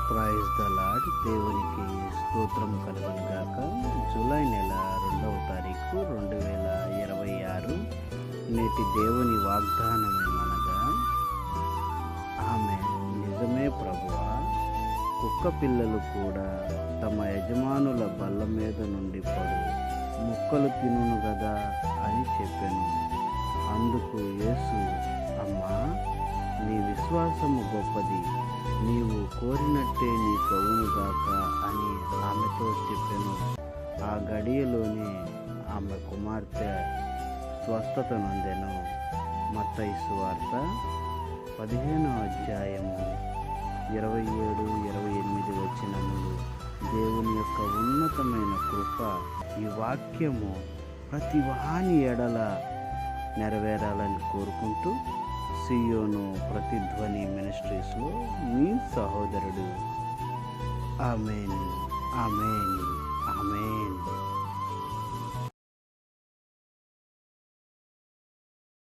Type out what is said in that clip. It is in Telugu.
Praise the lord. దేవునికి స్తోత్రం కలుగును గాక. జూలై నెల 2వ తారీఖు 2026 నేటి దేవుని వాగ్దానమేమనగా, ఆమె నిజమే ప్రభువా, కుక్క పిల్లలు కూడా తమ యజమానుల బల్ల మీద నుండి పడు ముక్కలు తినును గదా అని చెప్పాను. అందుకు యేసు, అమ్మా, నీ విశ్వాసము గొప్పది, నీవు కోరినట్టే నీకు అవునుగాక అని ఆమెతో చెప్పెను. ఆ గడియలోనే ఆమె కుమార్తె స్వస్థత నొందెను. మత్తయి సువార్త 15వ అధ్యాయము 27-28 వచనములు. దేవుని యొక్క ఉన్నతమైన కృప, ఈ వాక్యము ప్రతి వాని ఎడల నెరవేరాలని కోరుకుంటూ, సియోను ప్రతిధ్వని మినిస్ట్రీస్లో మీ సహోదరుడు. ఆమేన్, ఆమేన్.